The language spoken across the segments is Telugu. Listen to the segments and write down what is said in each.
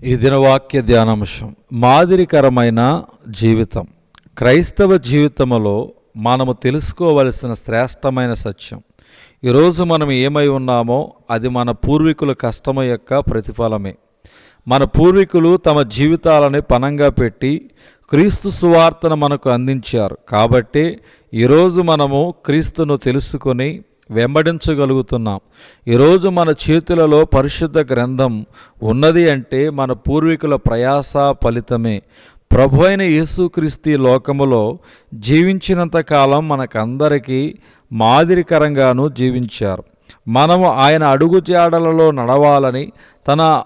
ఈ దినవాక్య ధ్యానాంశం మాదిరికరమైన జీవితం. క్రైస్తవ జీవితంలో మనము తెలుసుకోవలసిన శ్రేష్టమైన సత్యం. ఈరోజు మనం ఏమై ఉన్నామో అది మన పూర్వీకుల కష్టము యొక్క ప్రతిఫలమే. మన పూర్వీకులు తమ జీవితాలని పణంగా పెట్టి క్రీస్తు సువార్తను మనకు అందించారు. కాబట్టి ఈరోజు మనము క్రీస్తును తెలుసుకొని వెంబడించగలుగుతున్నాం. ఈరోజు మన చేతులలో పరిశుద్ధ గ్రంథం ఉన్నది అంటే మన పూర్వీకుల ప్రయాస ఫలితమే. ప్రభు అయిన యేసుక్రీస్తు ఈ లోకములో జీవించినంతకాలం మనకందరికీ మాదిరికరంగాను జీవించారు. మనము ఆయన అడుగుజాడలలో నడవాలని తన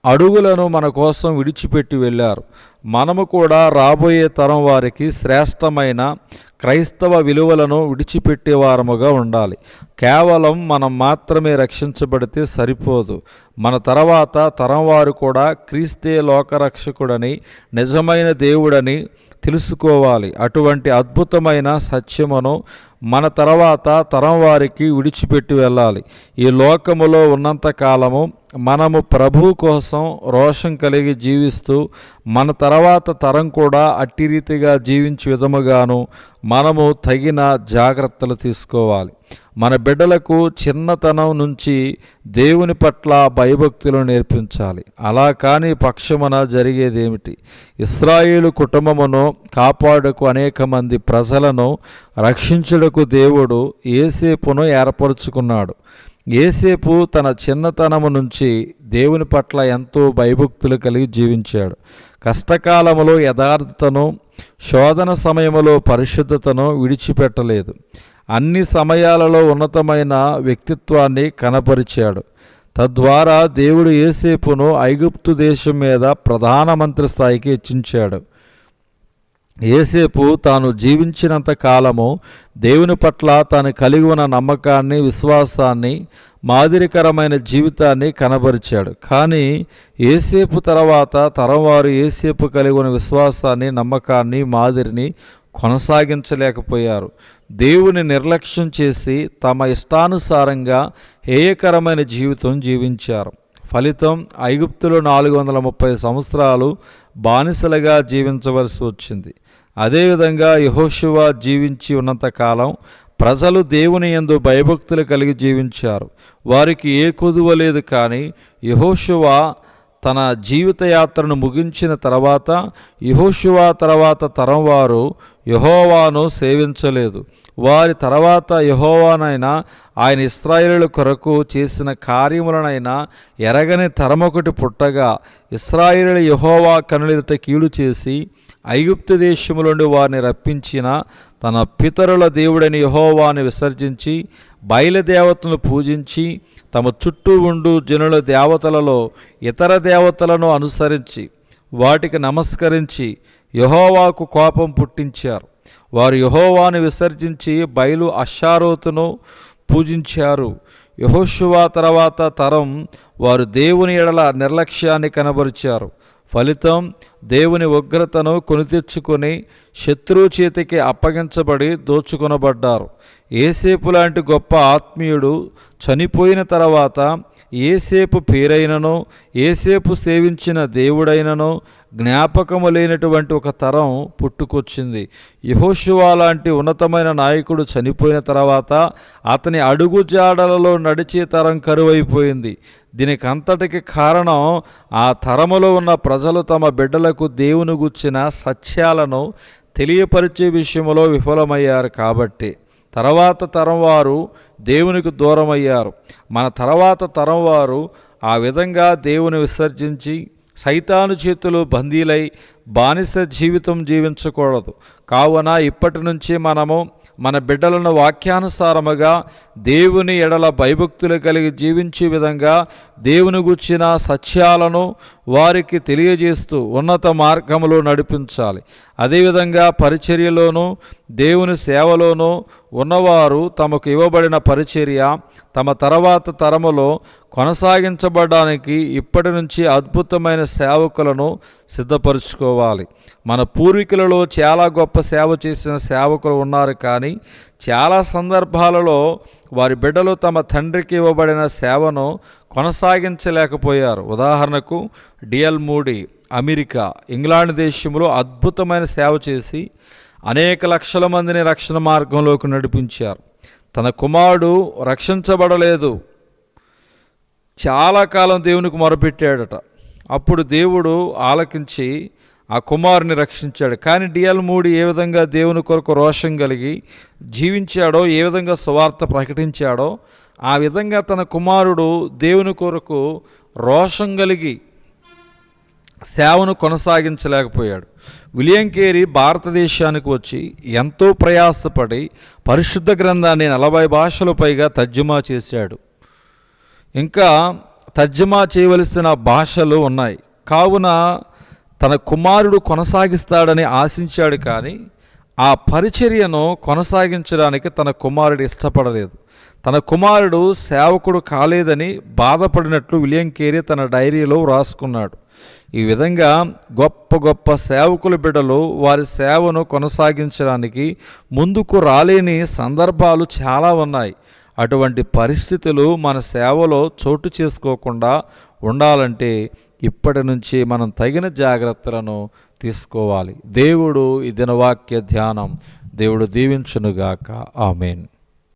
అడుగులను మన కోసం విడిచిపెట్టి వెళ్ళారు. మనము కూడా రాబోయే తరం వారికి శ్రేష్టమైన క్రైస్తవ విలువలను విడిచిపెట్టేవారముగా ఉండాలి. కేవలం మనం మాత్రమే రక్షించబడితే సరిపోదు. మన తర్వాత తరం వారు కూడా క్రీస్తే లోకరక్షకుడని, నిజమైన దేవుడని తెలుసుకోవాలి. అటువంటి అద్భుతమైన సత్యమును మన తర్వాత తరం వారికి విడిచిపెట్టి వెళ్ళాలి. ఈ లోకములో ఉన్నంతకాలము మనము ప్రభు కోసం రోషం కలిగి జీవిస్తూ మన తర్వాత తరం కూడా అట్టి రీతిగా జీవించే విధముగాను మనము తగిన జాగ్రత్తలు తీసుకోవాలి. మన బిడ్డలకు చిన్నతనం నుంచి దేవుని పట్ల భయభక్తులు నేర్పించాలి. అలా కాని పక్షమున జరిగేదేమిటి? ఇశ్రాయేలు కుటుంబమును కాపాడుకు అనేక మంది ప్రజలను రక్షించుటకు దేవుడు యోసేపును ఏర్పరచుకున్నాడు. యోసేపు తన చిన్నతనము నుంచి దేవుని పట్ల ఎంతో భయభక్తులు కలిగి జీవించాడు. కష్టకాలములో యథార్థతను, శోధన సమయములో పరిశుద్ధతను విడిచిపెట్టలేదు. అన్ని సమయాలలో ఉన్నతమైన వ్యక్తిత్వాన్ని కనపరిచాడు. తద్వారా దేవుడు యోసేపును ఐగుప్తు దేశం మీద ప్రధానమంత్రి స్థాయికి హెచ్చించాడు. యోసేపు తాను జీవించినంత కాలము దేవుని పట్ల తాను కలిగి ఉన్న నమ్మకాన్ని, విశ్వాసాన్ని, మాదిరికరమైన జీవితాన్ని కనబరిచాడు. కానీ యోసేపు తర్వాత తరం వారు యోసేపు కలిగి ఉన్న విశ్వాసాన్ని, నమ్మకాన్ని, మాదిరిని కొనసాగించలేకపోయారు. దేవుని నిర్లక్ష్యం చేసి తమ ఇష్టానుసారంగా హేయకరమైన జీవితం జీవించారు. ఫలితం ఐగుప్తులో 430 సంవత్సరాలు బానిసలుగా జీవించవలసి వచ్చింది. అదేవిధంగా యెహోషువ జీవించి ఉన్నంతకాలం ప్రజలు దేవుని యందు భయభక్తులు కలిగి జీవించారు. వారికి ఏ కొదువ లేదు. కానీ యెహోషువ తన జీవితయాత్రను ముగించిన తర్వాత యెహోషువ తర్వాత తరం వారు యెహోవాను సేవించలేదు. వారి తర్వాత యెహోవానైనా ఆయన ఇశ్రాయేలుల కొరకు చేసిన కార్యములనైనా ఎరగని తరమొకటి పుట్టగా ఇశ్రాయేలు యెహోవా కనులెదుట కీడు చేసి ఐగుప్తు దేశము నుండి వారిని రప్పించిన తన పితరుల దేవుడని యెహోవాను విసర్జించి బయలుదేవతలను పూజించి తమ చుట్టూ ఉండు జనుల దేవతలలో ఇతర దేవతలను అనుసరించి వాటికి నమస్కరించి యెహోవాకు కోపం పుట్టించారు. వారు యెహోవాను విసర్జించి బయలు అషారోతును పూజించారు. యెహోషువ తర్వాత తరం వారు దేవుని ఎడల నిర్లక్ష్యాన్ని కనబరిచారు. ఫలితం దేవుని ఉగ్రతను కొని తెచ్చుకొని శత్రువు చేతికి అప్పగించబడి దోచుకొనబడ్డారు. యోసేపు లాంటి గొప్ప ఆత్మీయుడు చనిపోయిన తర్వాత యోసేపు పేరైనను, యోసేపు సేవించిన దేవుడైనను జ్ఞాపకము లేనటువంటి ఒక తరం పుట్టుకొచ్చింది. యెహోషువ లాంటి ఉన్నతమైన నాయకుడు చనిపోయిన తర్వాత అతని అడుగుజాడలలో నడిచే తరం కరువైపోయింది. దీనికి అంతటికి కారణం ఆ తరములో ఉన్న ప్రజలు తమ బిడ్డలకు దేవుని గుర్చిన సత్యాలను తెలియపరిచే విషయంలో విఫలమయ్యారు. కాబట్టి తర్వాత తరం వారు దేవునికి దూరమయ్యారు. మన తర్వాత తరం వారు ఆ విధంగా దేవుని విసర్జించి సైతాను చేతులు బందీలై బానిస జీవితం జీవించకూడదు. కావున ఇప్పటి నుంచి మనము మన బిడ్డలను వాక్యానుసారముగా దేవుని ఎడల భయభక్తులు కలిగి జీవించే విధంగా దేవుని గూర్చిన సత్యాలను వారికి తెలియజేస్తూ ఉన్నత మార్గములో నడిపించాలి. అదేవిధంగా పరిచర్యలోనూ దేవుని సేవలోనూ ఉన్నవారు తమకు ఇవ్వబడిన పరిచర్య తమ తర్వాత తరములో కొనసాగించబడడానికి ఇప్పటి నుంచి అద్భుతమైన సేవకులను సిద్ధపరుచుకోవాలి. మన పూర్వీకులలో చాలా గొప్ప సేవ చేసిన సేవకులు ఉన్నారు. కానీ చాలా సందర్భాలలో వారి బిడ్డలు తమ తండ్రికి ఇవ్వబడిన సేవను కొనసాగించలేకపోయారు. ఉదాహరణకు డిఎల్ మూడీ అమెరికా, ఇంగ్లాండ్ దేశంలో అద్భుతమైన సేవ చేసి అనేక లక్షల మందిని రక్షణ మార్గంలోకి నడిపించారు. తన కుమారుడు రక్షించబడలేదు. చాలా కాలం దేవునికి మొరపెట్టాడట. అప్పుడు దేవుడు ఆలకించి ఆ కుమారుని రక్షించాడు. కానీ డిఎల్ మూడీ ఏ విధంగా దేవుని కొరకు రోషం కలిగి జీవించాడో, ఏ విధంగా సువార్త ప్రకటించాడో, ఆ విధంగా తన కుమారుడు దేవుని కొరకు రోషం కలిగి సేవను కొనసాగించలేకపోయాడు. విలియం కేరీ భారతదేశానికి వచ్చి ఎంతో ప్రయాసపడి పరిశుద్ధ గ్రంథాన్ని 40 భాషల పైగా తర్జుమా చేశాడు. ఇంకా తర్జుమా చేయవలసిన భాషలు ఉన్నాయి. కావున తన కుమారుడు కొనసాగిస్తాడని ఆశించాడు, కానీ ఆ పరిచర్యను కొనసాగించడానికి తన కుమారుడు ఇష్టపడలేదు. తన కుమారుడు సేవకుడు కాలేదని బాధపడినట్లు విలియం కేరీ తన డైరీలో వ్రాసుకున్నాడు. ఈ విధంగా గొప్ప గొప్ప సేవకుల బిడ్డలు వారి సేవను కొనసాగించడానికి ముందుకు రాలేని సందర్భాలు చాలా ఉన్నాయి. అటువంటి పరిస్థితులు మన సేవలో చోటు చేసుకోకుండా ఉండాలంటే ఇప్పటి నుంచి మనం తగిన జాగ్రత్తలను తీసుకోవాలి. దేవుడు ఈ దినవాక్య ధ్యానం దేవుడు దీవించునుగాక. ఆమేన్.